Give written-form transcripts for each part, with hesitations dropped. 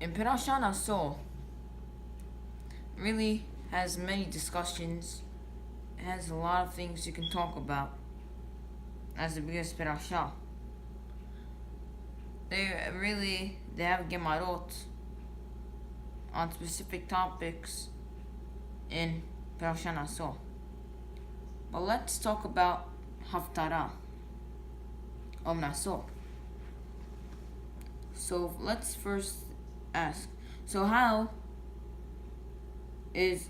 And Perasan Soul really has many discussions. It has a lot of things you can talk about as the biggest Perasha. They have Gemarot on specific topics in Perashan Naso. But let's talk about Haftarah of Naso. So let's first ask, so how is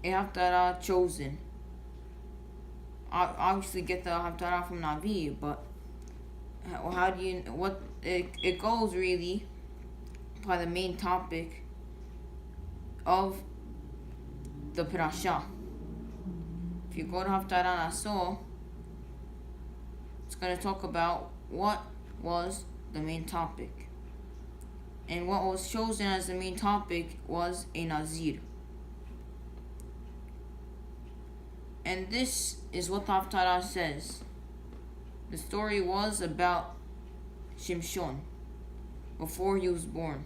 a Haftarah chosen? Obviously get the Haftarah from Navi, but how do you, what, it goes really by the main topic of the Parasha. If you go to Haftarah Naso, it's going to talk about what was the main topic. And what was chosen as the main topic was a Nazir. And this is what the Haftarah says. The story was about Shimshon before he was born.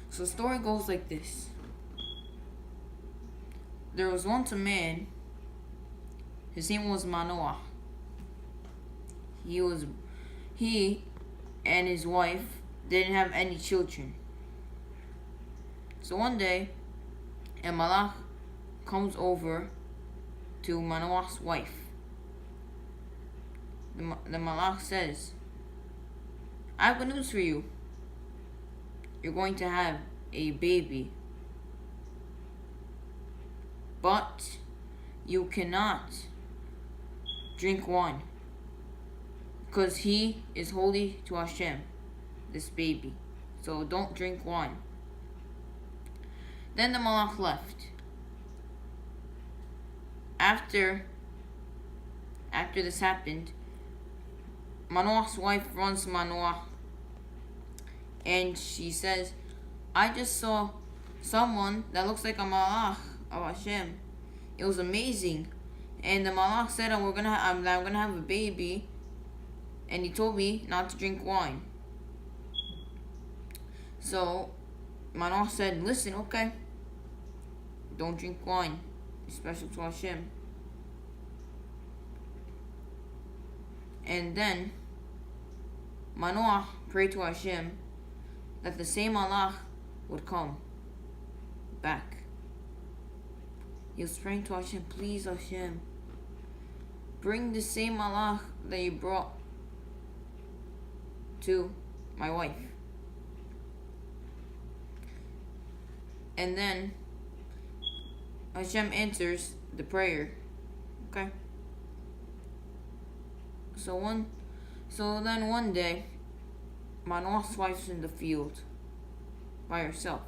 So the story goes like this. There was once a man, his name was Manoah. He and his wife didn't have any children. So one day, a malach comes over to Manoah's wife. The malach says, I have good news for you. You're going to have a baby. But you cannot drink wine, because he is holy to Hashem, this baby. So don't drink wine. Then the malach left. After this happened, Manoah's wife runs to Manoah and she says, I just saw someone that looks like a malach of Hashem. It was amazing. And the malach said, I'm gonna have a baby, and he told me not to drink wine. So Manoah said, listen, okay, don't drink wine. It's special to Hashem. And then Manoah prayed to Hashem that the same malach would come back. He was praying to Hashem, please Hashem, bring the same malach that you brought to my wife. And then Hashem answers the prayer. Okay? So then one day, Manoah's wife's in the field by herself.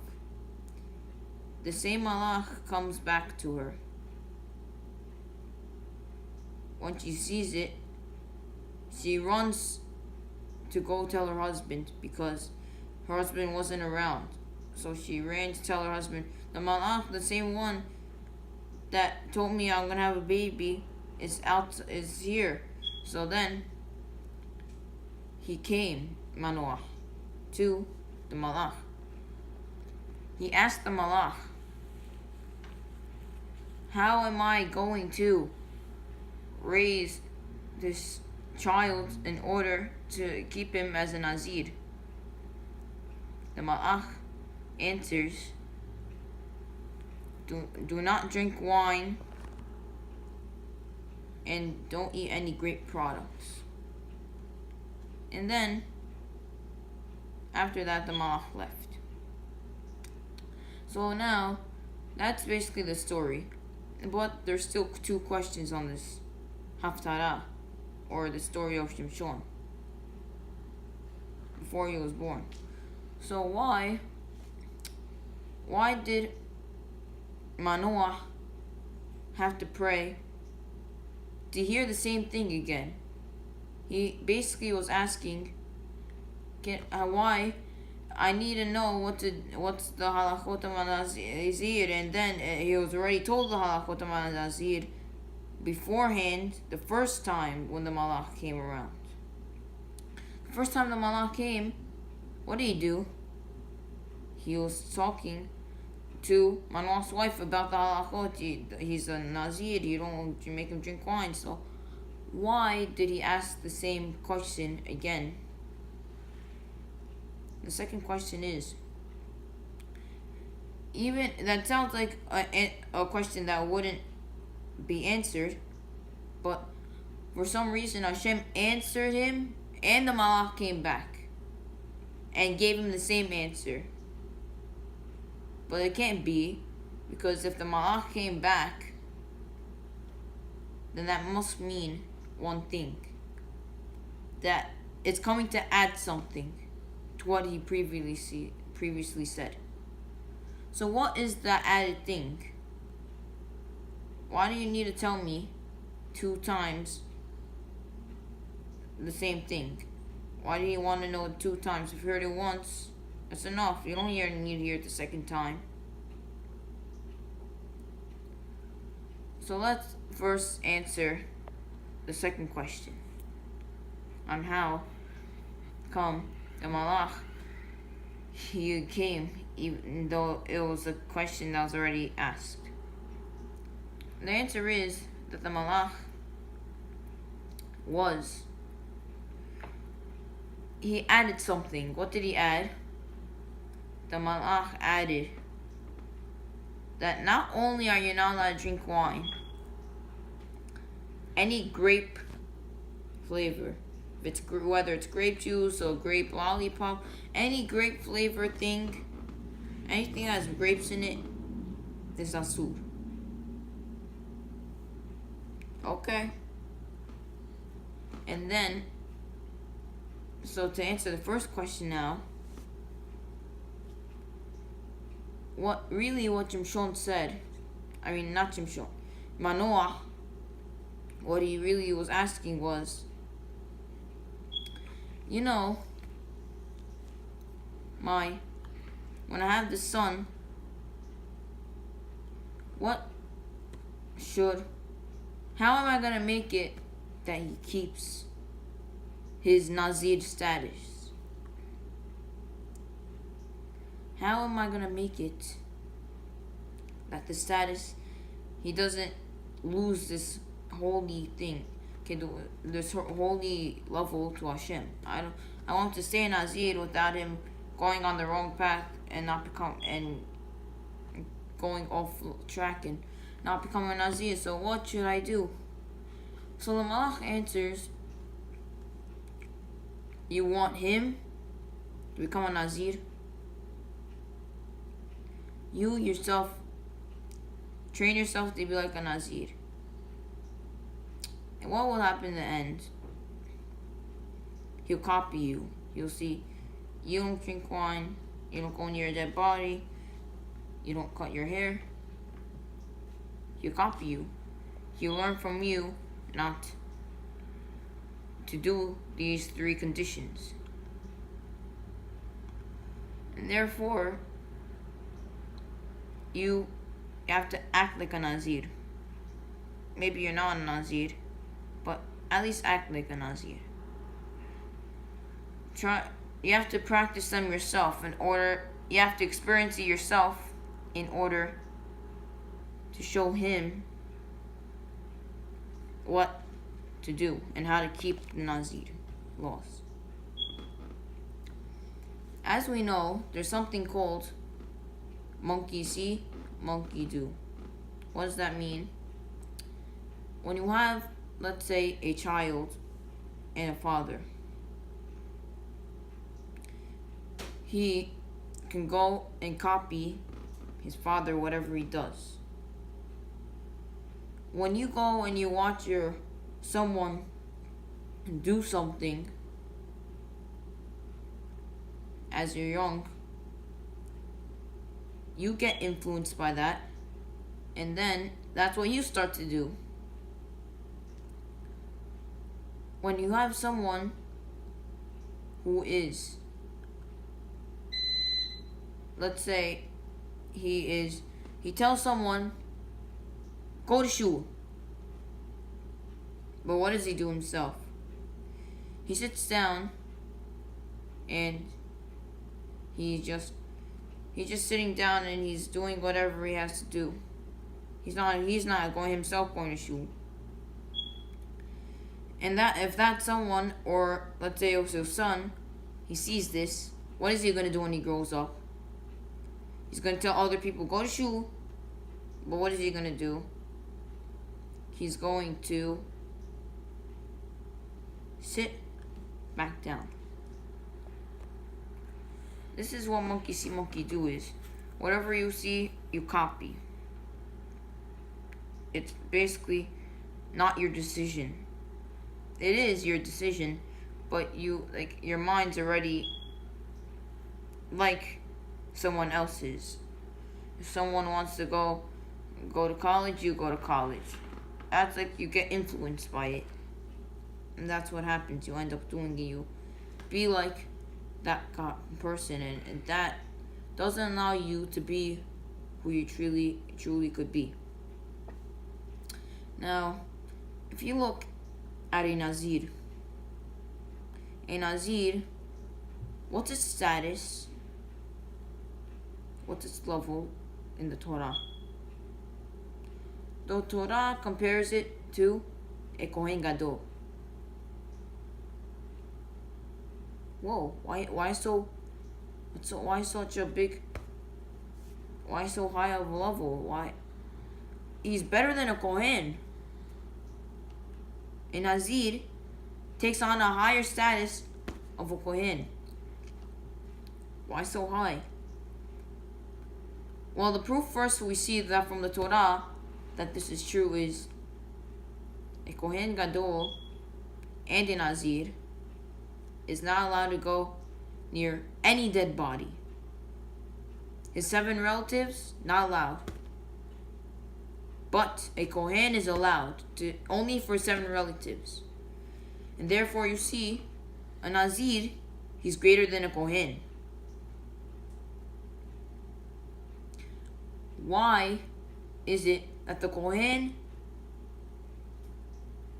The same malach comes back to her. When she sees it, she runs to go tell her husband, because her husband wasn't around. So she ran to tell her husband, the malach, the same one that told me I'm gonna have a baby, is here. So then he came, Manoah, to the malach. He asked the malach, how am I going to raise this child in order to keep him as a Nazir? The malach answers, do not drink wine and don't eat any grape products. And then after that, the malach left. So now that's basically the story, but there's still two questions on this Haftarah, or the story of Shimshon before he was born. So why did Manoah have to pray to hear the same thing again? He basically was asking, why? I need to know what's the halachot nazir, and then he was already told the halachot nazir beforehand the first time when the malach came around. The first time the malach came, what did he do? he was talking to Manoah's wife about the halachot. He's a Nazir, you make him drink wine. So why did he ask the same question again? The second question is, even that sounds like a question that wouldn't be answered, but for some reason Hashem answered him, and the malach came back and gave him the same answer. But it can't be, because if the malach came back, then that must mean one thing, that it's coming to add something to what he previously said. So what is that added thing? Why do you need to tell me 2 times the same thing? Why do you want to know it 2 times? If you heard it once, that's enough. You don't need to hear it the second time. So let's first answer the second question on how come the malach he came, even though it was a question that was already asked. The answer is that the malach he added something. What did he add? The malach added that not only are you not allowed to drink wine, any grape flavor, whether it's grape juice or grape lollipop, any grape flavor thing, anything that has grapes in it is asur. Okay. And then, so to answer the first question now, what Shimshon said, not Shimshon, Manoah, what he really was asking was, when I have the son, how am I going to make it that he keeps his Nazir status? How am I going to make it that the status, he doesn't lose this holy thing, this holy level to Hashem? I want to stay in Nazir without him going on the wrong path and going off track and not becoming a Nazir. So what should I do? So the malach answers, you want him to become a Nazir? You yourself train yourself to be like a Nazir. And what will happen in the end? He'll copy you. You'll see, you don't drink wine, you don't go near a dead body, you don't cut your hair. He'll copy you. He'll learn from you not to do these 3 conditions. And therefore, you have to act like a Nazir. Maybe you're not a Nazir, but at least act like a Nazir. You have to practice them yourself you have to experience it yourself in order to show him what to do and how to keep the Nazir laws. As we know, there's something called monkey see, monkey do. What does that mean? When you have, let's say, a child and a father, he can go and copy his father, whatever he does. When you go and you watch someone do something as you're young, you get influenced by that, and then that's what you start to do. When you have someone who is, let's say, he tells someone, go to shul. But what does he do himself? He sits down and he just He's just sitting down and he's doing whatever he has to do. He's not going himself going to shul. And that if that someone, or let's say also son, he sees this, what is he going to do when he grows up? He's going to tell other people, go to shul. But what is he going to do? He's going to sit back down. This is what monkey see, monkey do is. Whatever you see, you copy. It's basically not your decision. It is your decision, but your mind's already like someone else's. If someone wants to go to college, you go to college. That's like you get influenced by it. And that's what happens. You end up doing it. You be like that person, and that doesn't allow you to be who you truly could be. Now, if you look at a Nazir, what's its status? What's its level in the Torah? The Torah compares it to a Kohen Gadol. Whoa, why so high of a level? Why? He's better than a Kohen. A Nazir takes on a higher status of a Kohen. Why so high? Well, the proof first we see that from the Torah that this is true is a Kohen Gadol and a Nazir is not allowed to go near any dead body. His 7 relatives, not allowed. But a Kohen is allowed to only for 7 relatives. And therefore you see, a Nazir, he's greater than a Kohen. Why is it that the Kohen,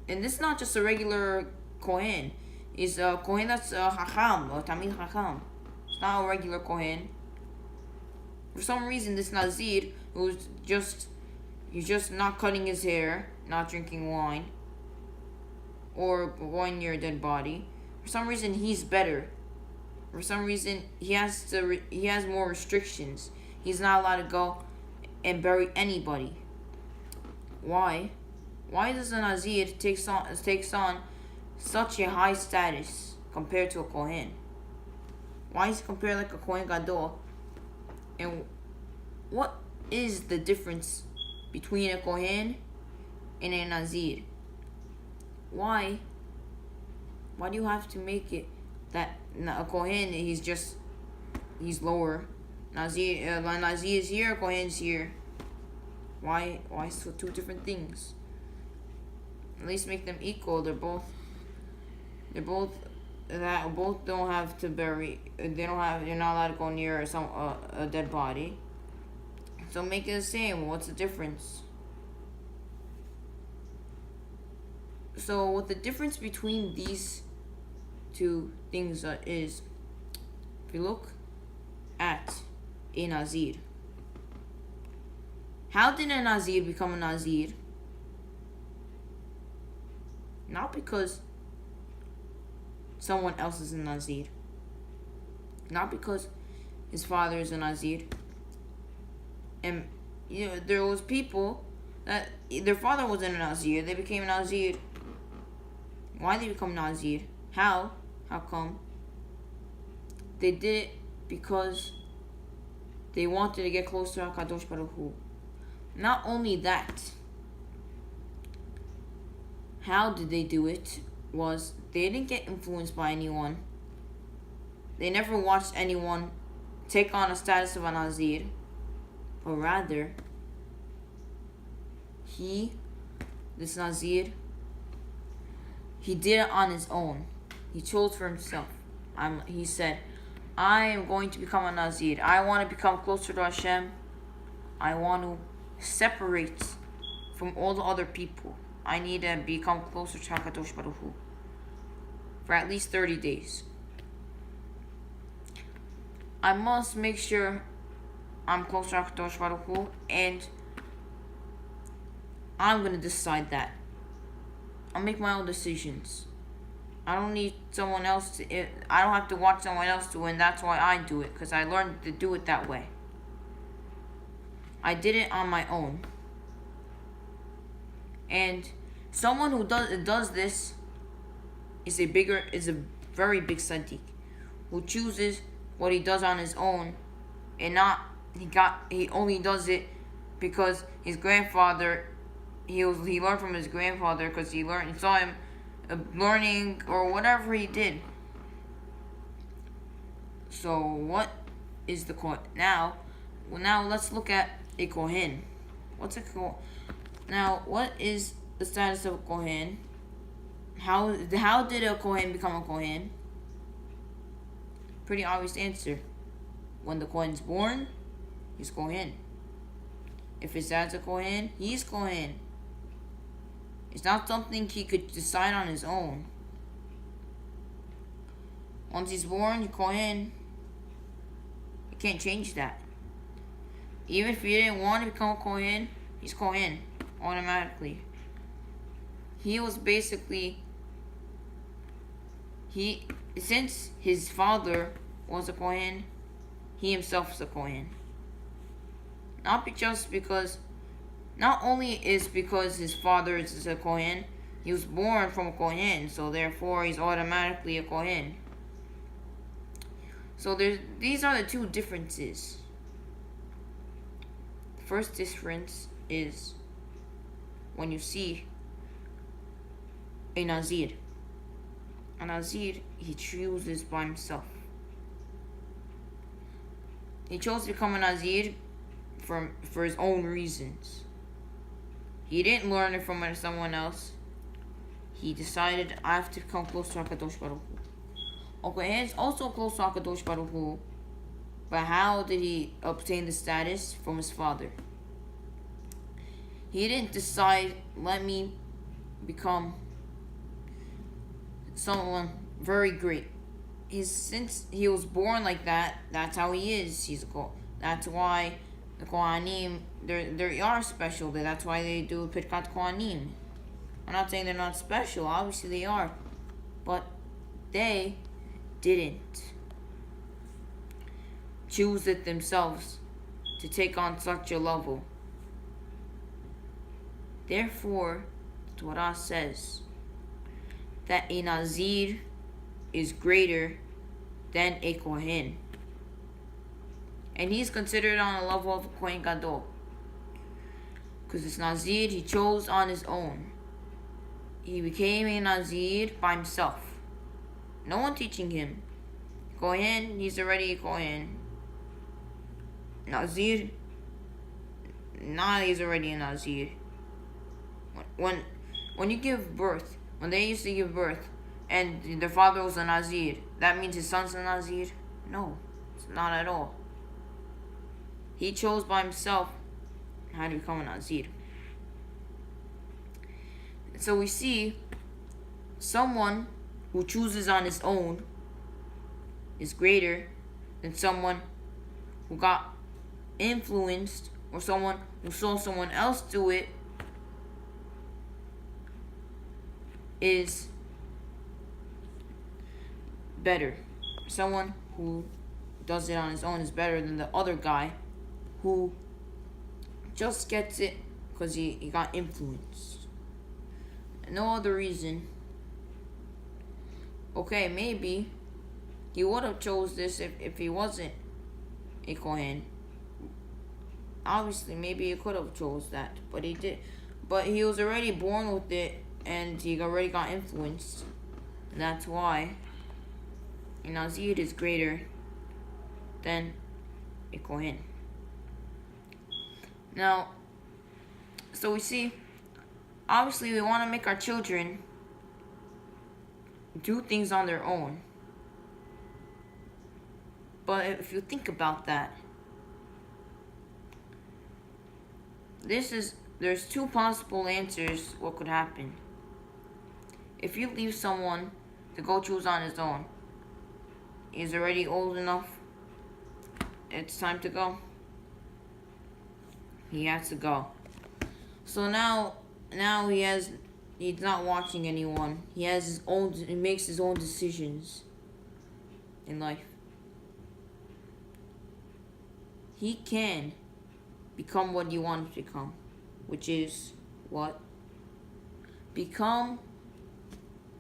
and this is not just a regular Kohen, is a Kohen that's a Chacham, or Tamid Chacham. It's not a regular Kohen. For some reason, this Nazir, he's just not cutting his hair, not drinking wine, or going near a dead body. For some reason, he's better. For some reason, he has more restrictions. He's not allowed to go and bury anybody. Why? Why does a Nazir takes on such a high status compared to a Kohen? Why is he compared like a Kohen Gadol? And what is the difference between a Kohen and a Nazir? Why do you have to make it that a Kohen he's lower? Nazir is here, Kohen's here. Why so 2 different things? At least make them equal. They're both don't have to bury. You're not allowed to go near a dead body. So make it the same. What's the difference? So what the difference between these 2 things is, if you look at a Nazir, how did a Nazir become a Nazir? Not because someone else is a Nazir. Not because his father is a Nazir. And there was people that their father wasn't a Nazir. They became a Nazir. Why did they become Nazir? How? How come? They did it because they wanted to get closer to HaKadosh Baruch Hu. Not only that, how did they do it? Was they didn't get influenced by anyone. They never watched anyone take on a status of a Nazir. But rather, this Nazir, he did it on his own. He chose for himself. He said, I am going to become a Nazir. I want to become closer to Hashem. I want to separate from all the other people. I need to become closer to HaKadosh Baruch Hu for at least 30 days. I must make sure I'm close to HaKadosh Baruch Hu, and I'm gonna decide that. I'll make my own decisions. I don't need someone else to. I don't have to watch someone else do it, and that's why I do it, because I learned to do it that way. I did it on my own. And someone who does this is a very big tzaddik, who chooses what he does on his own, and he only does it because his grandfather, he learned from his grandfather, because he saw him learning or whatever he did. So what is the Kohen? Now let's look at a Kohen. What's a Kohen? Now, what is the status of a Kohen? How did a Kohen become a Kohen? Pretty obvious answer. When the Kohen's born, he's Kohen. If his dad's a Kohen, he's Kohen. It's not something he could decide on his own. Once he's born, he's Kohen. You can't change that. Even if he didn't want to become a Kohen, he's Kohen automatically. He was basically, since his father was a Kohen, he himself is a Kohen. Not only is because his father is a Kohen, he was born from a Kohen, so therefore he's automatically a Kohen. So these are the two differences. The first difference is when you see a Nazir. A Nazir, he chooses by himself. He chose to become a Nazir for his own reasons. He didn't learn it from someone else. He decided, I have to come close to HaKadosh Baruch Hu. Okay, he's also close to HaKadosh Baruch Hu, but how did he obtain the status? From his father. He didn't decide, let me become someone very great. Since he was born like that, that's how he is. That's why the Kohanim, they are special. That's why they do Pirkat Kohanim. I'm not saying they're not special. Obviously they are. But they didn't choose it themselves to take on such a level. Therefore, the Torah says that a Nazir is greater than a Kohen. And he's considered on a level of a Kohen Gadol. Because this Nazir, he chose on his own. He became a Nazir by himself. No one teaching him. Kohen, he's already a Kohen. Nazir, he's already a Nazir. When you give birth, when they used to give birth, and their father was a Nazir, that means his son's a Nazir? No, it's not at all. He chose by himself how to become a Nazir. So we see someone who chooses on his own is greater than someone who got influenced, or someone who saw someone else do it is better. Someone who does it on his own is better than the other guy who just gets it because he got influenced. No other reason. Okay, maybe he would have chose this if he wasn't a Kohen. Obviously, maybe he could have chose that, but he did. But he was already born with it, and he already got influenced. And that's why a Nazir is greater than a Kohen. Now, so we see, obviously we want to make our children do things on their own. But if you think about that, there's two possible answers what could happen. If you leave someone to go choose on his own, he's already old enough, it's time to go. he has to go. So now he's not watching anyone. He makes his own decisions in life. He can become what he wants to become, which is what? Become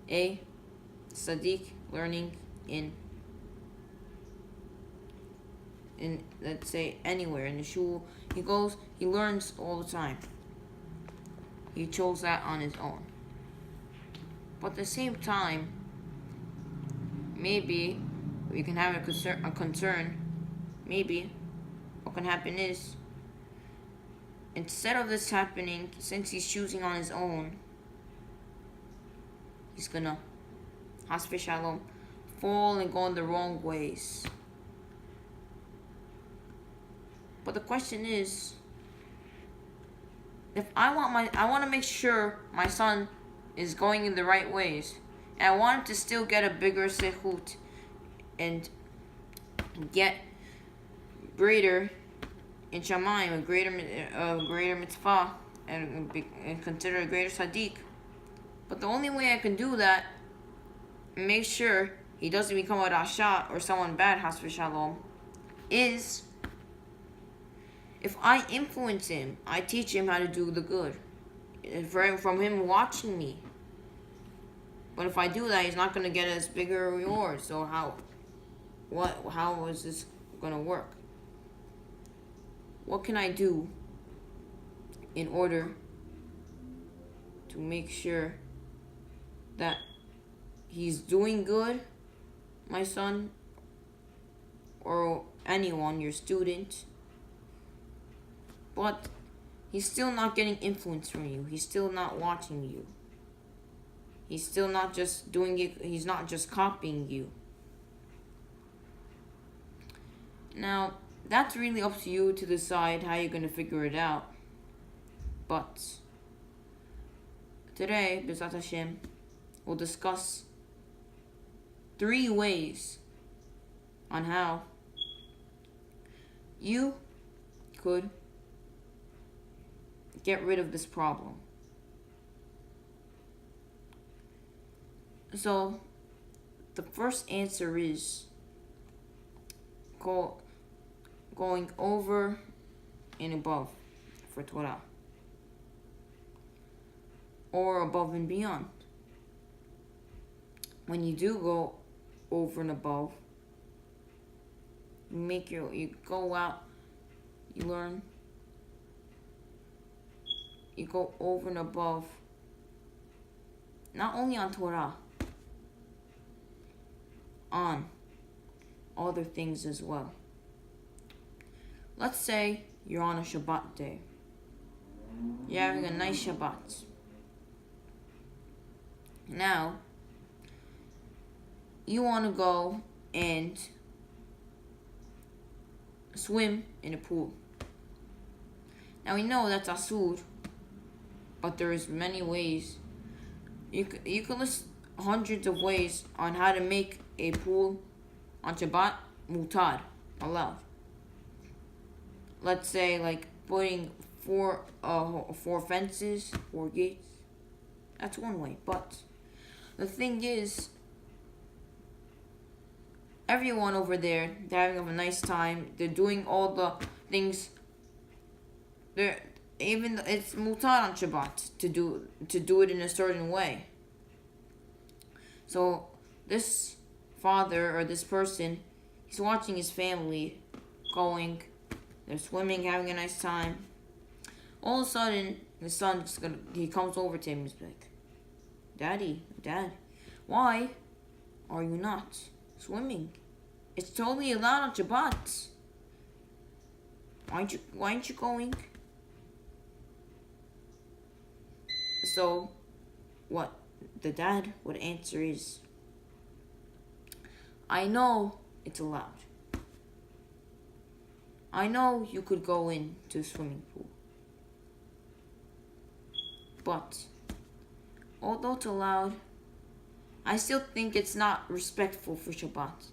a Sadiq learning in let's say anywhere in the shul he goes, he learns all the time. He chose that on his own. But at the same time, maybe we can have a concern. Maybe what can happen is, instead of this happening, since he's choosing on his own, he's gonna, hasbe shalom, fall and go in the wrong ways. But the question is, if I want to make sure my son is going in the right ways, and I want him to still get a bigger sehut and get greater in Shamayim, a greater mitzvah, and consider a greater Sadiq. But the only way I can do that, and make sure he doesn't become a Rasha or someone bad, hasbe shalom, is if I influence him, I teach him how to do the good. From him watching me. But if I do that, he's not going to get as bigger a reward. So how is this going to work? What can I do in order to make sure that he's doing good, my son, or anyone, your student, but he's still not getting influence from you. He's still not watching you. He's still not just doing it. He's not just copying you. Now, that's really up to you to decide how you're going to figure it out. But today, B'ezrat Hashem, we'll discuss 3 ways on how you could get rid of this problem. So, the first answer is going over and above for Torah, or above and beyond. When you do go over and above, you go out, you learn, you go over and above, not only on Torah, on other things as well. Let's say you're on a Shabbat day. You're having a nice Shabbat. Now, you want to go and swim in a pool. Now we know that's asur, but there is many ways. You could list hundreds of ways on how to make a pool on Shabbat mutar, allowed. Let's say like putting 4 fences, 4 gates. That's one way. But the thing is, everyone over there, they're having a nice time. They're doing all the things. It's mutar on Shabbat to do it in a certain way. So this father or this person, he's watching his family going, they're swimming, having a nice time. All of a sudden, the son he comes over to him and he's like, Dad, why are you not swimming? It's totally allowed on Shabbat. Why aren't you going? So, what the dad would answer is, I know it's allowed. I know you could go into a swimming pool. But, although it's allowed, I still think it's not respectful for Shabbat.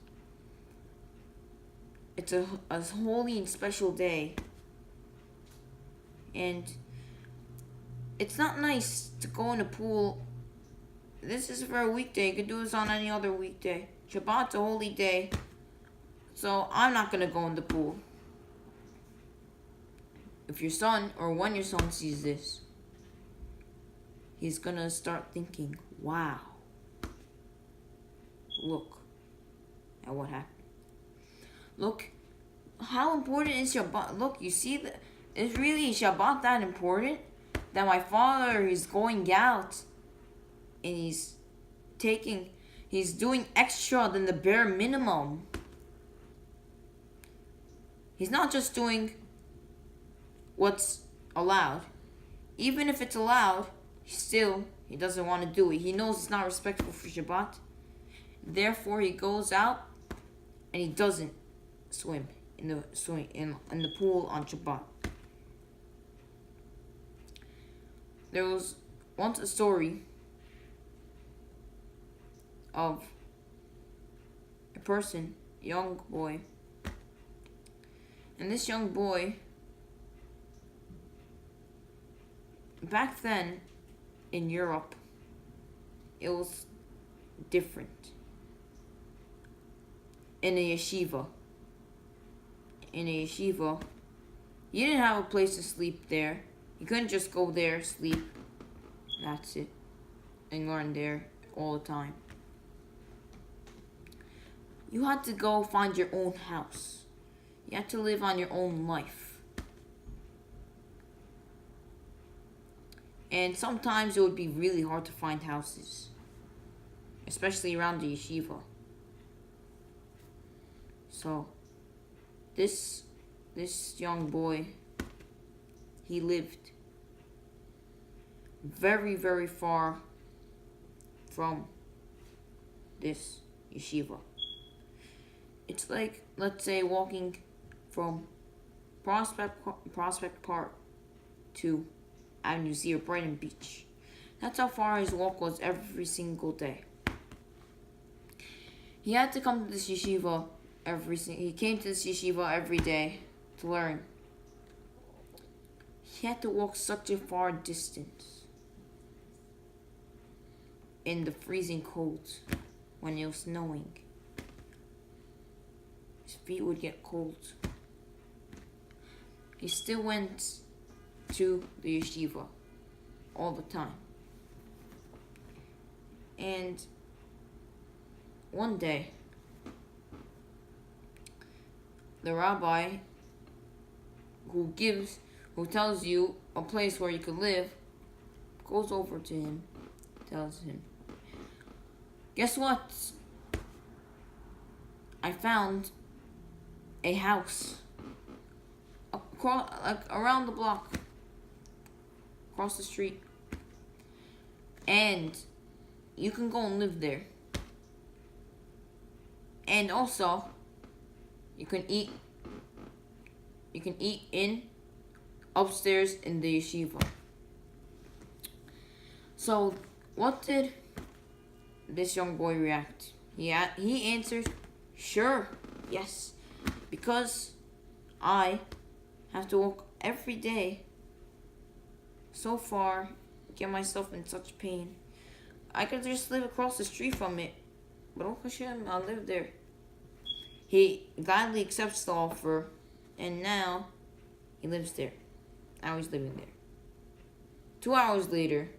It's a holy and special day. And it's not nice to go in the pool. This is for a weekday. You could do this on any other weekday. Shabbat's a holy day. So I'm not going to go in the pool. If your son, or when your son sees this, he's going to start thinking, wow, look at what happened. Look, how important is Shabbat? Look, you see, is really Shabbat that important? That my father is going out and he's doing extra than the bare minimum. He's not just doing what's allowed. Even if it's allowed, he doesn't want to do it. He knows it's not respectful for Shabbat. Therefore, he goes out and he doesn't swim in the pool on Shabbat. There was once a story of a person, a young boy, and this young boy, back then in Europe, it was different. In a yeshiva, you didn't have a place to sleep there. You couldn't just go there, sleep, that's it, and learn there all the time. You had to go find your own house. You had to live on your own life. And sometimes it would be really hard to find houses, especially around the yeshiva. So, this young boy, he lived very, very far from this yeshiva. It's like, let's say, walking from Prospect Park to Avenue Z or Brighton Beach. That's how far his walk was every single day. He had to come to this yeshiva he came to this yeshiva every day to learn. He had to walk such a far distance in the freezing cold when it was snowing. His feet would get cold. He still went to the yeshiva all the time. And one day, the rabbi who tells you a place where you could live, goes over to him, tells him, guess what? I found a house around the block, across the street, and you can go and live there. And also, you can eat in upstairs in the yeshiva. So, what did this young boy react? He answered, sure, yes, because I have to walk every day so far, get myself in such pain. I could just live across the street from it. Baruch Hashem, I'll live there. He gladly accepts the offer, and now he lives there. Now he's living there. 2 hours later,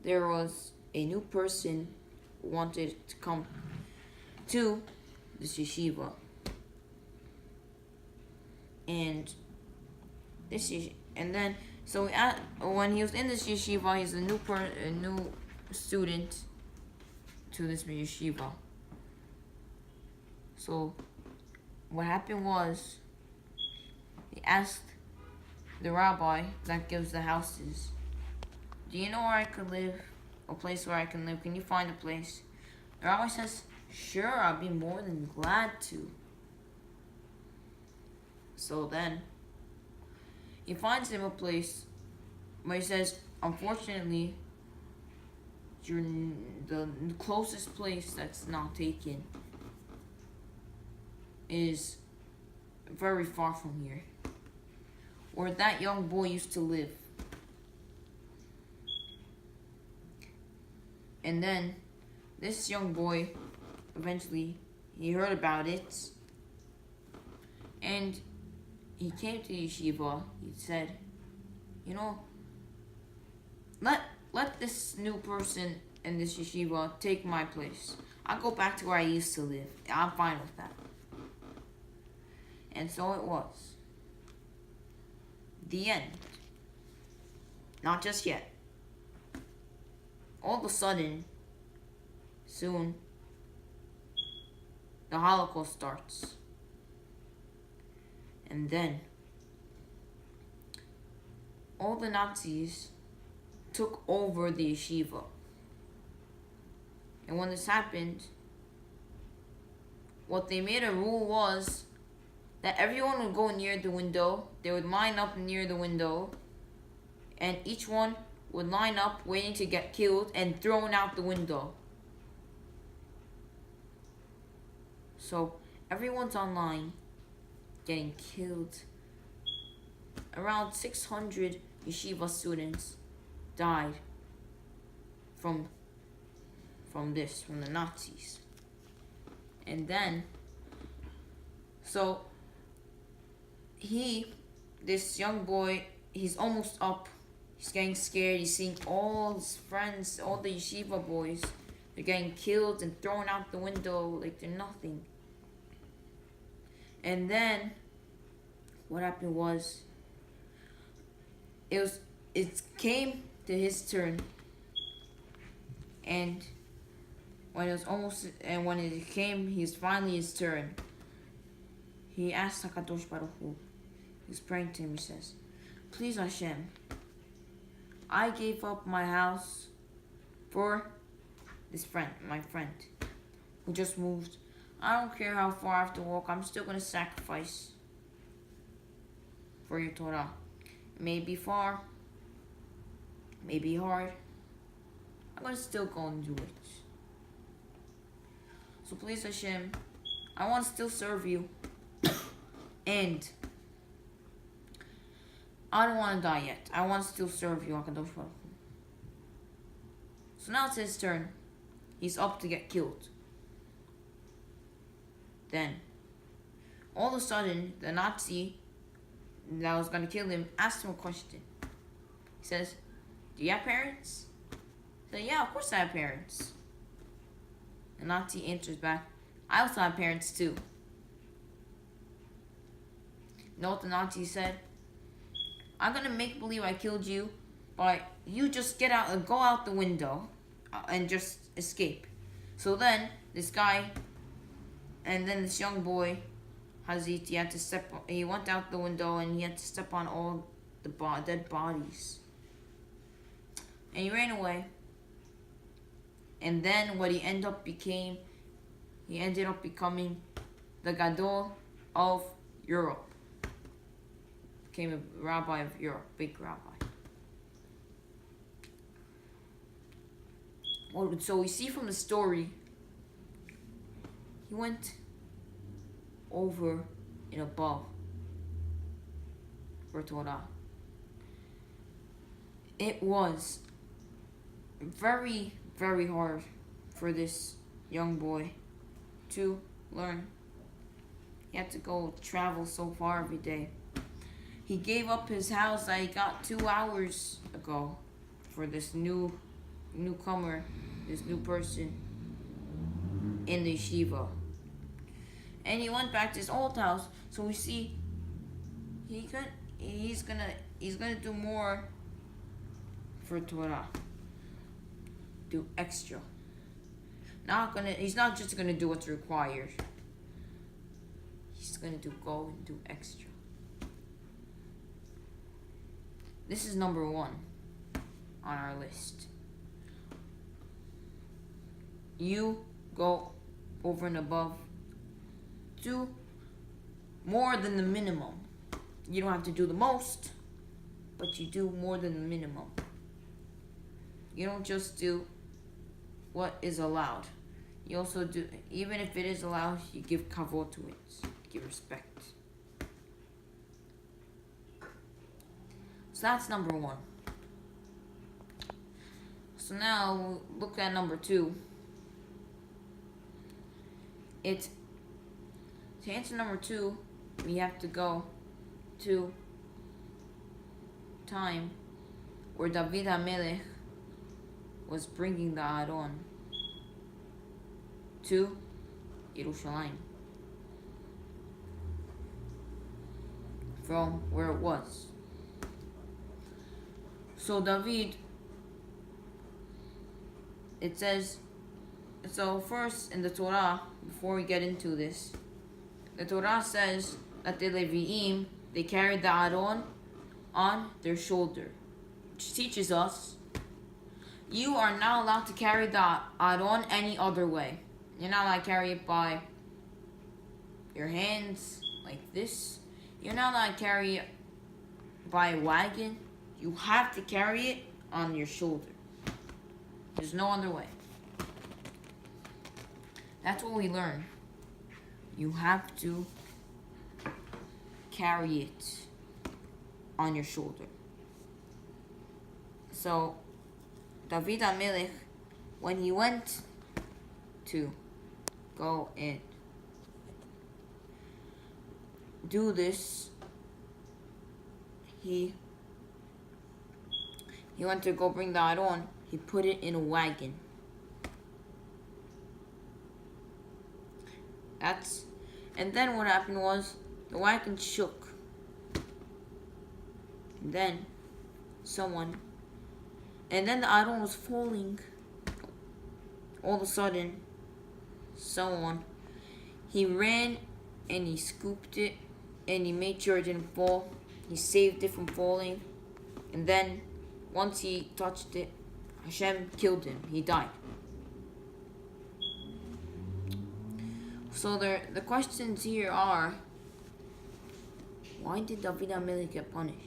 there was a new person who wanted to come to this yeshiva. When he was in this yeshiva, he's a new student to this yeshiva. So what happened was, he asked the rabbi that gives the houses, do you know where I could live? A place where I can live? Can you find a place? The rabbi says, sure, I'll be more than glad to. So then, he finds him a place, but he says, unfortunately, the closest place that's not taken is very far from here. where that young boy used to live. And then this young boy, eventually, he heard about it, and he came to the yeshiva. He said, let this new person in this yeshiva take my place. I'll go back to where I used to live. I'm fine with that. And so it was. The end. Not just yet. All of a sudden, soon, the Holocaust starts. And then, all the Nazis took over the yeshiva. And when this happened, what they made a rule was that everyone would go near the window. They would line up near the window, and each one would line up waiting to get killed and thrown out the window. So everyone's online getting killed. Around 600 yeshiva students died from the Nazis. And then, so this young boy, he's almost up. He's getting scared. He's seeing all his friends, all the yeshiva boys, they're getting killed and thrown out the window like they're nothing. And then, what happened was, it came to his turn, and when it came finally his turn, he asked HaKadosh Baruch Hu. He's praying to him. He says, "Please Hashem, I gave up my house for my friend, who just moved. I don't care how far I have to walk. I'm still going to sacrifice for your Torah. It may be far, it may be hard. I'm going to still go and do it. So please Hashem, I want to still serve you. And I don't want to die yet. I want to still serve you, HaKadosh Baruch Hu." So now it's his turn. He's up to get killed. Then, all of a sudden, the Nazi that was going to kill him asked him a question. He says, "Do you have parents?" He said, "Yeah, of course I have parents." The Nazi answers back, "I also have parents too." You know what the Nazi said? "I'm going to make believe I killed you, but you just get out and go out the window and just escape." So then, this young boy, Hazit, he went out the window and he had to step on all the dead bodies. And he ran away. And then what he ended up becoming the Gadol of Europe. Became a rabbi of Europe, big rabbi. So we see from the story, he went over and above for Torah. It was very, very hard for this young boy to learn. He had to go travel so far every day. He gave up his house that he got 2 hours ago for this newcomer, this new person in the yeshiva. And he went back to his old house. So we see he's gonna do more for Torah. Do extra. He's not just gonna do what's required. He's gonna go and do extra. This is number 1 on our list. You go over and above. Do more than the minimum. You don't have to do the most, but you do more than the minimum. You don't just do what is allowed. You also do, even if it is allowed, you give kavod to it. Give respect. So that's number 1. So now look at number 2. To answer number 2, we have to go to time where David HaMelech was bringing the Aron to Yerushalayim from where it was. So David, it says, so first in the Torah, before we get into this, the Torah says that the Levi'im, they carried the Aron on their shoulder, which teaches us you are not allowed to carry the Aron any other way. You're not allowed to carry it by your hands like this. You're not allowed to carry it by a wagon. You have to carry it on your shoulder. There's no other way. That's what we learn. You have to carry it on your shoulder. So, David HaMelech, when he went to go and do this, he went to go bring the Aron. He put it in a wagon. And then what happened was the wagon shook. And then the Aron was falling. All of a sudden, he ran and he scooped it and he made sure it didn't fall. He saved it from falling. And then once he touched it, Hashem killed him. He died. So the questions here are, why did David HaMelech get punished?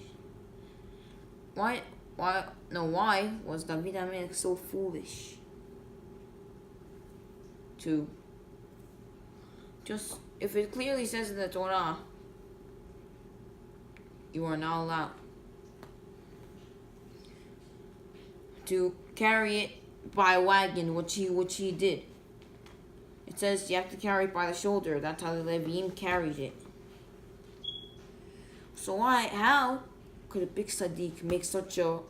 Why was David HaMelech so foolish to just, if it clearly says in the Torah, you are not allowed to carry it by a wagon, which he did. It says you have to carry it by the shoulder. That's how the Levi'im carried it. So how could a big tzaddik make such a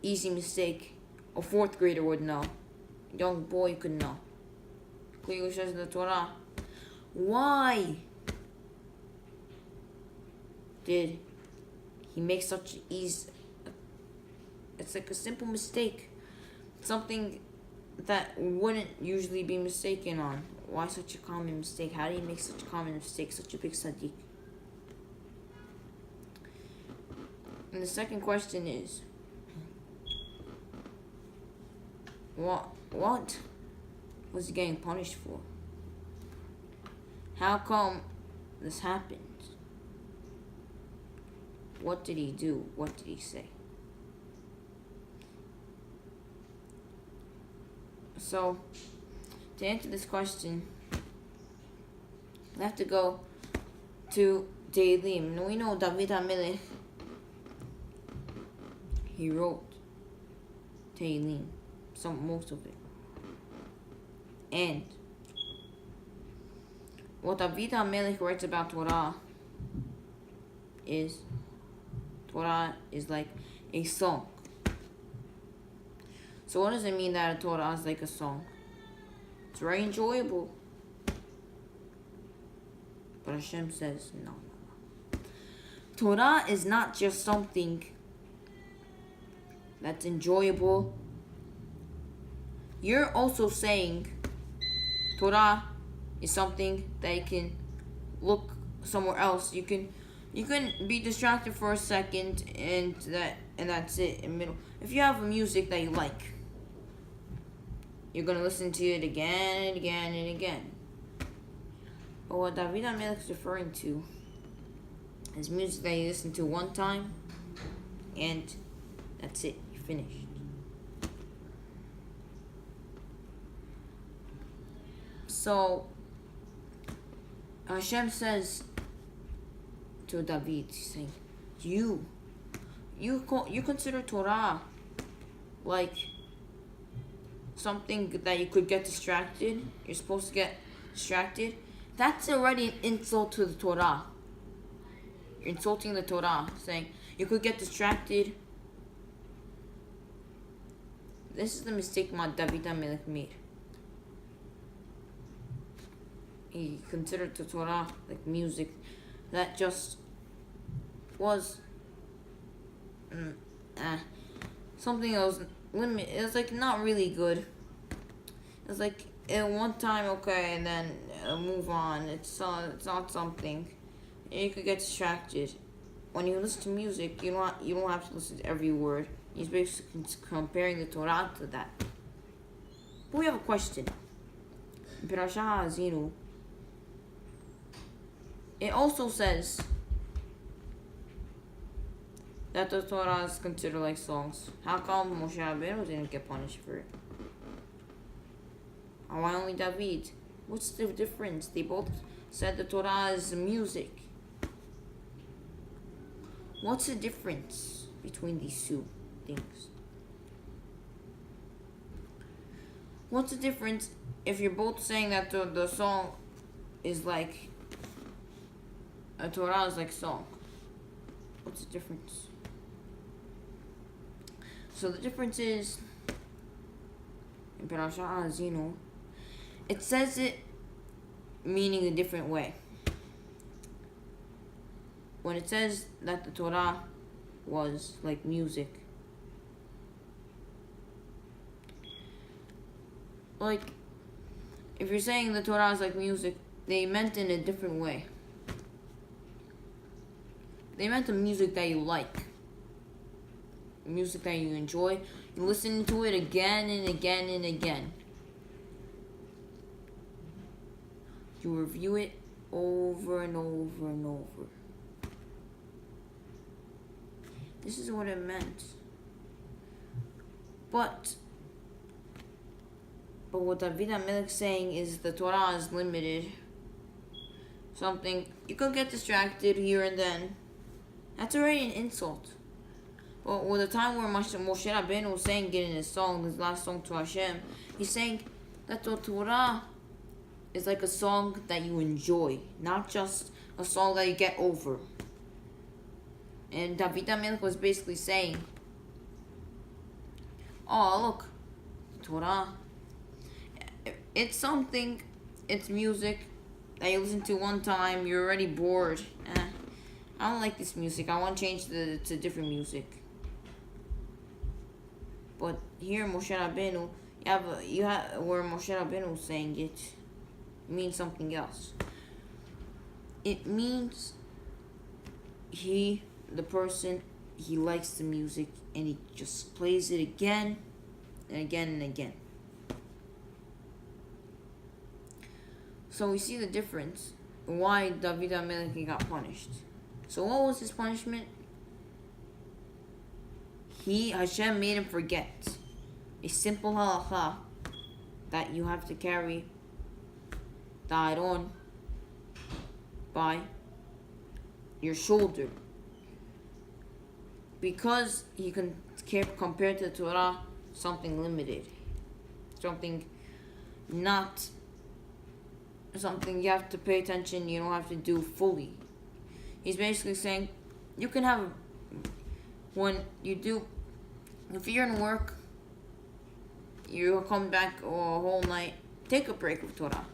easy mistake? A 4th grader would know. A young boy could know. Clearly says in the Torah. Why did he make such easy? It's like a simple mistake. Something that wouldn't usually be mistaken on. Why such a common mistake? How do you make such a common mistake, such a big tzaddik? And the second question is, what was he getting punished for? How come this happened? What did he do? What did he say? So, to answer this question, we have to go to Tehillim. Now we know David HaMelech, he wrote Tehillim, most of it. And what David HaMelech writes about Torah is like a song. So what does it mean that a Torah is like a song? It's very enjoyable. But Hashem says, no. Torah is not just something that's enjoyable. You're also saying Torah is something that you can look somewhere else. You can be distracted for a second and that's it in the middle. If you have a music that you like, you're going to listen to it again and again and again. But what David HaMelech is referring to is music that you listen to one time and that's it, you're finished. So Hashem says to David, he's saying, you consider Torah like something that you could get distracted. You're supposed to get distracted. That's already an insult to the Torah. You're insulting the Torah, saying you could get distracted. This is the mistake David HaMelech made. He considered the Torah like music that just was something that was limit. It was like not really good. It was like at one time okay, and then move on. It's not something. You could get distracted. When you listen to music, you don't have to listen to every word. He's basically comparing the Torah to that. But we have a question. In Perash Ha'azinu, it also says that the Torah is considered like songs. How come Moshe Rabbeinu didn't get punished for it? Why only David? What's the difference? They both said the Torah is music. What's the difference between these two things? What's the difference if you're both saying that the song is like a Torah is like song? What's the difference? So the difference is in Perash Ha'azinu, it says it meaning a different way. When it says that the Torah was like music, like if you're saying the Torah is like music, they meant in a different way. They meant the music that you like, music that you enjoy. You listen to it again and again and again. You review it over and over and over. This is what it meant. But what David HaMelech is saying is the Torah is limited. Something, you could get distracted here and then. That's already an insult. But with the time where Moshe Rabbeinu was saying it in his song, his last song to Hashem, he's saying that the Torah is like a song that you enjoy, not just a song that you get over. And David HaMelech was basically saying, oh, look, Torah, it's something, it's music that you listen to one time, you're already bored. I don't like this music, I want to change to different music. But here Moshe Rabbeinu, you have where Moshe Rabbeinu is saying it means something else. It means the person, he likes the music and he just plays it again and again and again. So we see the difference, why David HaMelech got punished. So what was his punishment? Hashem made him forget a simple halacha that you have to carry the iron by your shoulder. Because he compared to the Torah something limited. Something not something you have to pay attention, you don't have to do fully. He's basically saying you can have if you're in work, you come back a whole night, take a break of Torah.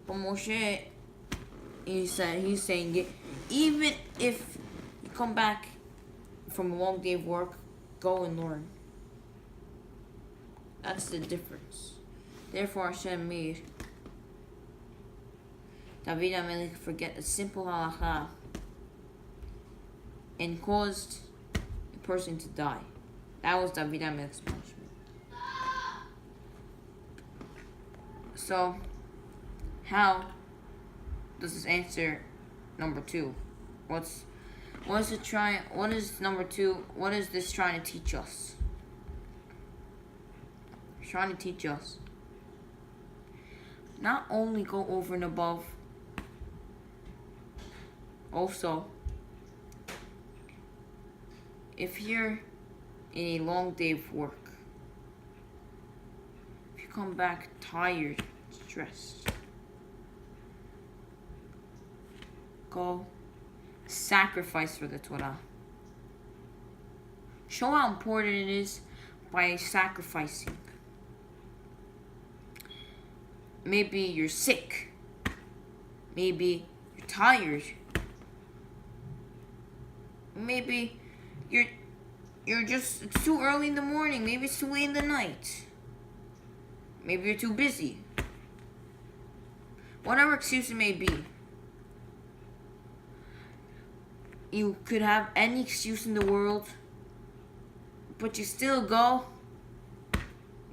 But Moshe, he's saying it, even if you come back from a long day of work, go and learn. That's the difference. Therefore Hashem made David HaMelech forget a simple halacha and caused a person to die. That was David HaMelech's punishment. So, how does this answer number 2? What is number 2? What is this trying to teach us? It's trying to teach us not only go over and above, also if you're in a long day of work, if you come back tired, stressed, go sacrifice for the Torah. Show how important it is by sacrificing. Maybe you're sick. Maybe you're tired. Maybe you're just, it's too early in the morning. Maybe it's too late in the night. Maybe you're too busy. Whatever excuse it may be. You could have any excuse in the world, but you still go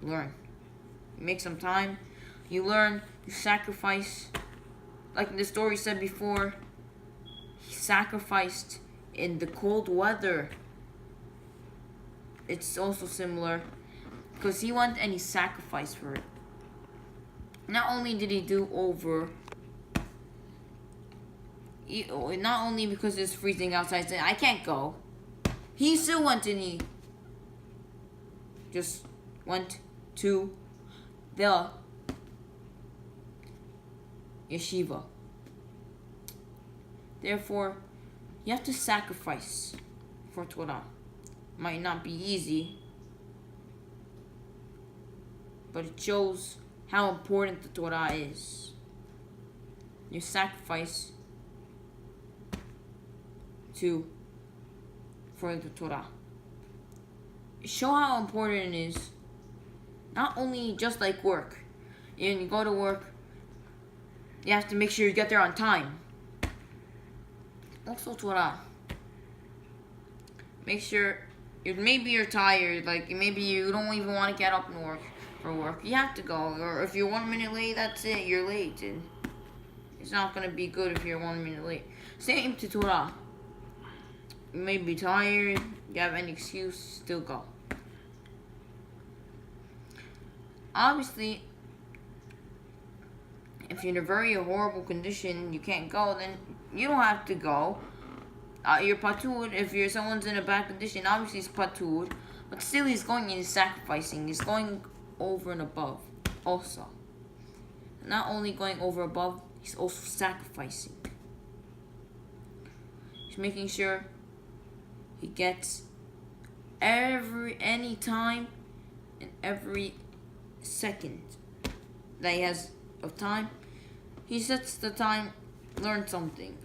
learn. You make some time. You learn. You sacrifice. Like the story said before, he sacrificed in the cold weather. It's also similar because he went and he sacrificed for it. Not only did he do over, not only because it's freezing outside, saying I can't go. He still went and he just went to the yeshiva. Therefore, you have to sacrifice for Torah. Might not be easy, but it shows how important the Torah is. You sacrifice for the Torah. Show how important it is. Not only just like work. And you go to work, you have to make sure you get there on time. Also Torah. Make sure, maybe you're tired, like maybe you don't even want to get up and work for work. You have to go, or if you're 1 minute late, that's it, you're late. And it's not going to be good if you're 1 minute late. Same to Torah. You may be tired, you have any excuse, still go. Obviously, if you're in a very horrible condition, you can't go, then you don't have to go. You're patur. If someone's in a bad condition, obviously it's patur, but still he's going and he's sacrificing. He's going over and above also. Not only going over above, he's also sacrificing. He's making sure he gets any time and every second that he has of time. He sets the time, learn something.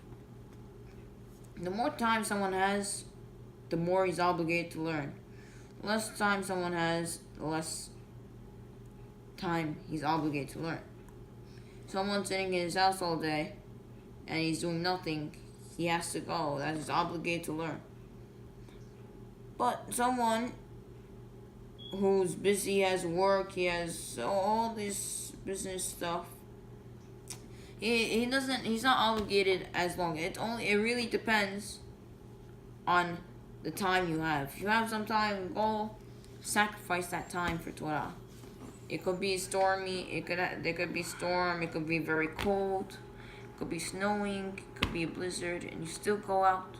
The more time someone has, the more he's obligated to learn. The less time someone has, the less time he's obligated to learn. Someone sitting in his house all day and he's doing nothing, he has to go. That is obligated to learn. But someone who's busy, has work, he has all this business stuff, he's not obligated as long. It really depends on the time you have. If you have some time, go sacrifice that time for Torah. It could be stormy, there could be storm, it could be very cold, it could be snowing, it could be a blizzard, and you still go out.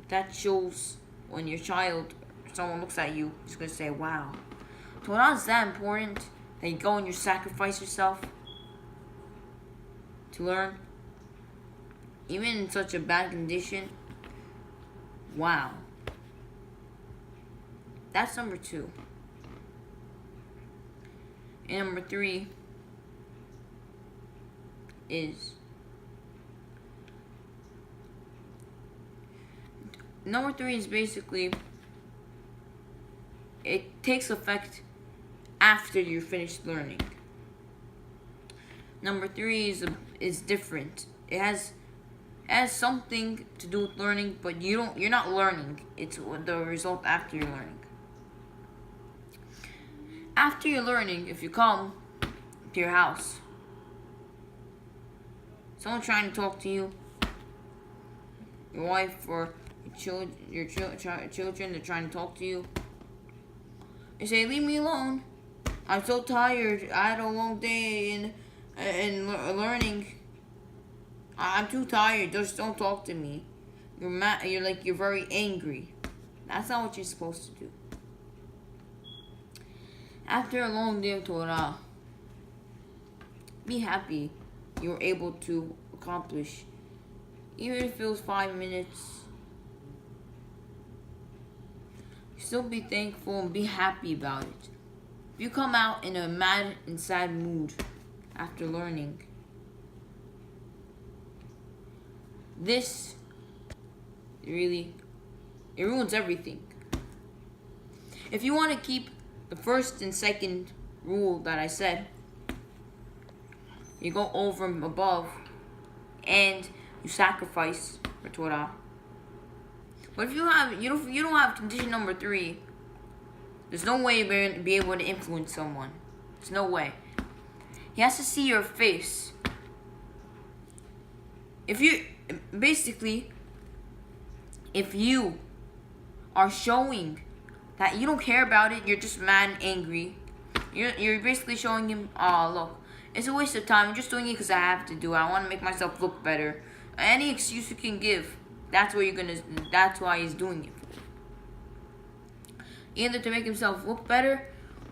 That shows when your child, someone looks at you, it's going to say, wow. Torah is that important that you go and you sacrifice yourself to learn, even in such a bad condition. Wow. That's number 2. And number 3 is, number 3 is basically, it takes effect after you're finished learning. Number 3 is different. It has something to do with learning, but you're not learning. It's the result after you're learning. After you're learning, if you come to your house, someone trying to talk to you, your wife or your children, they're trying to talk to you. You say, leave me alone. I'm so tired. I had a long day in learning. I'm too tired. Just don't talk to me. You're mad. You're very angry. That's not what you're supposed to do. After a long day of Torah, be happy you were able to accomplish, even if it was 5 minutes. Still be thankful and be happy about it. If you come out in a mad and sad mood after learning, this really, it ruins everything. If you want to keep the first and second rule that I said, you go over and above and you sacrifice for Torah. But if you don't have condition number 3, there's no way you're going to be able to influence someone. There's no way. He has to see your face. If you are showing that you don't care about it, you're just mad and angry, you're basically showing him, oh look, it's a waste of time. I'm just doing it because I have to do it. I want to make myself look better. Any excuse you can give, that's why he's doing it. Either to make himself look better,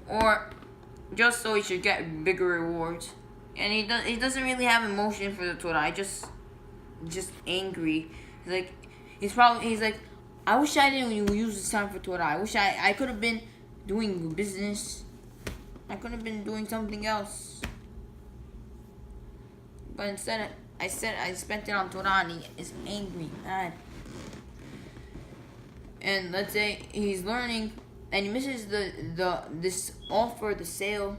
or just so he should get bigger rewards. And he doesn't really have emotion for the Torah. Just angry. He's like, I wish I didn't use this time for Torah. I wish I could have been doing business. I could have been doing something else. But instead, I spent it on Torah, and he is angry, mad. And let's say he's learning, and he misses this offer, the sale.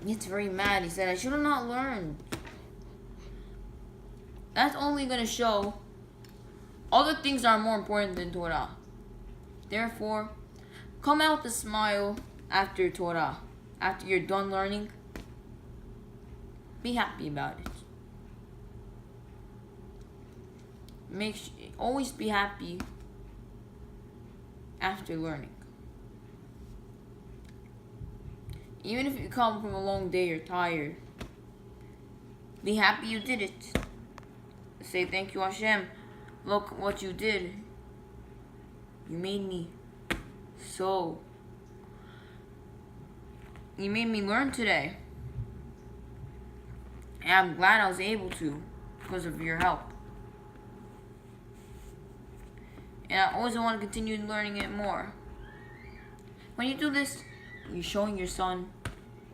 He gets very mad. He said, I should have not learned. That's only going to show other things are more important than Torah. Therefore, come out with a smile after Torah. After you're done learning, be happy about it. Always be happy after learning. Even if you come from a long day, you're tired, be happy you did it. Say thank you, Hashem. Look what you did. You made me learn today. And I'm glad I was able to because of your help. And I always want to continue learning it more. When you do this, you're showing your son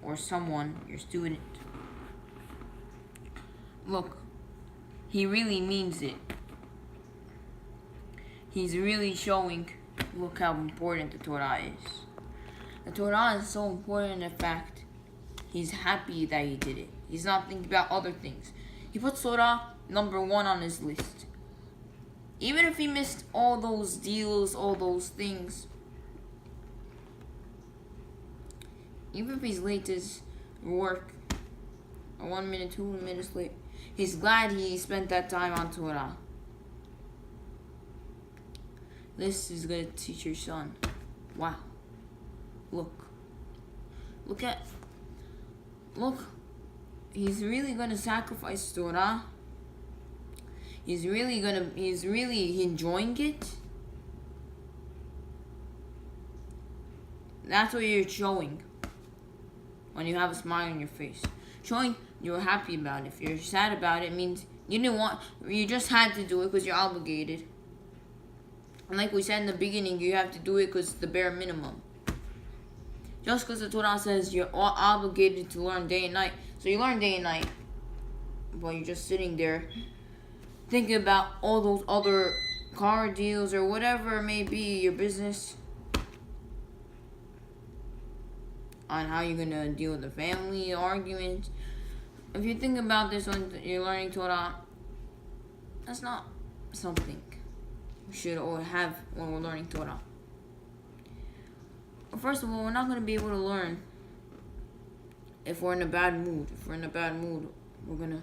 or someone, your student, look, he really means it. He's really showing, look how important the Torah is. The Torah is so important in fact, he's happy that he did it. He's not thinking about other things. He puts Torah number 1 on his list. Even if he missed all those deals, all those things, even if he's late to his work, or 1 minute, 2 minutes late, he's glad he spent that time on Torah. This is going to teach your son. Wow. Look, he's really going to sacrifice Torah. He's really enjoying it. That's what you're showing when you have a smile on your face. Showing you're happy about it. If you're sad about it, means you just had to do it because you're obligated. And like we said in the beginning, you have to do it because it's the bare minimum. Just because the Torah says you're obligated to learn day and night. So you learn day and night, but you're just sitting there thinking about all those other car deals or whatever it may be, your business, on how you're going to deal with the family arguments. If you think about this when you're learning Torah, that's not something we should all have when we're learning Torah. First of all, we're not going to be able to learn if we're in a bad mood. If we're in a bad mood, we're going to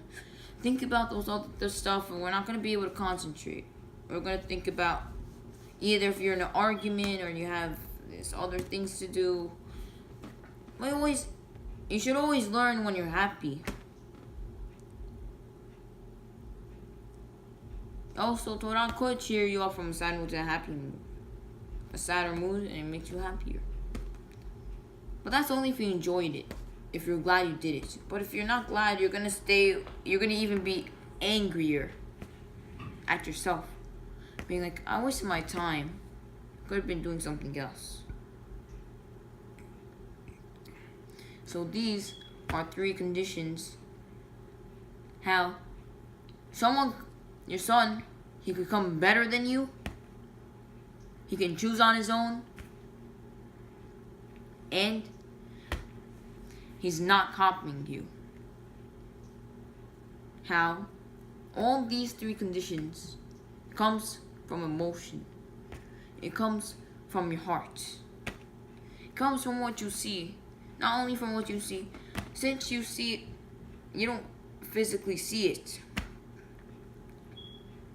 think about those other stuff, and we're not going to be able to concentrate. We're going to think about either if you're in an argument or you have this other things to do. You should always learn when you're happy. Also, Torah could cheer you up from a sad mood to a happy mood. A sadder mood, and it makes you happier. But that's only if you enjoyed it. If you're glad you did it. But if you're not glad, you're gonna even be angrier at yourself. Being like, I wasted my time. Could have been doing something else. So these are 3 conditions. How your son, he could become better than you. He can choose on his own. And he's not copying you. How all these 3 conditions comes from emotion. It comes from your heart. It comes from what you see. Not only from what you see. Since you see it, you don't physically see it.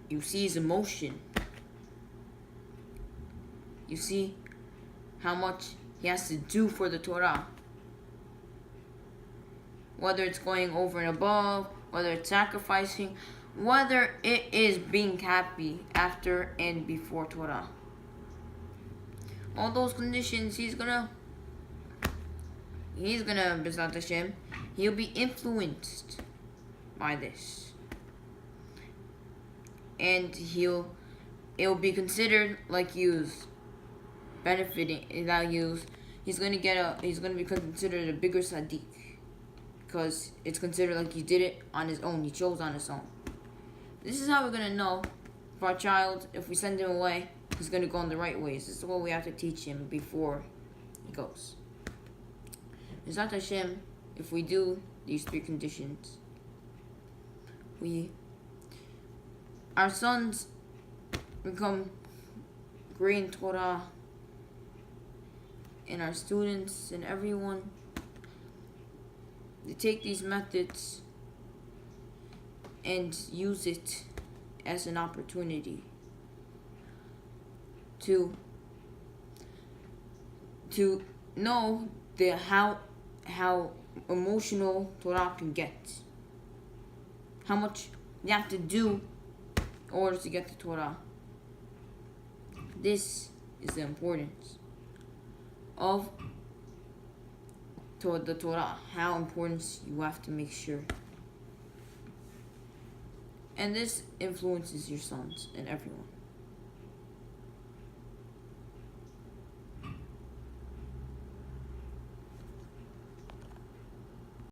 You see his emotion. You see how much he has to do for the Torah. Whether it's going over and above, whether it's sacrificing, whether it is being happy after and before Torah. All those conditions, he's gonna, B'ezrat Hashem, he'll be influenced by this. And it'll be considered like he's benefiting, that he's gonna be considered a bigger tzaddik. Because it's considered like he did it on his own. He chose on his own. This is how we're going to know if our child, if we send him away, he's going to go in the right ways. This is what we have to teach him before he goes. B'ezrat Hashem, if we do these 3 conditions, our sons become great in Torah, and our students and everyone, they take these methods and use it as an opportunity to know how emotional Torah can get. How much you have to do in order to get the Torah. This is the importance of the Torah, how important you have to make sure. And this influences your sons and everyone.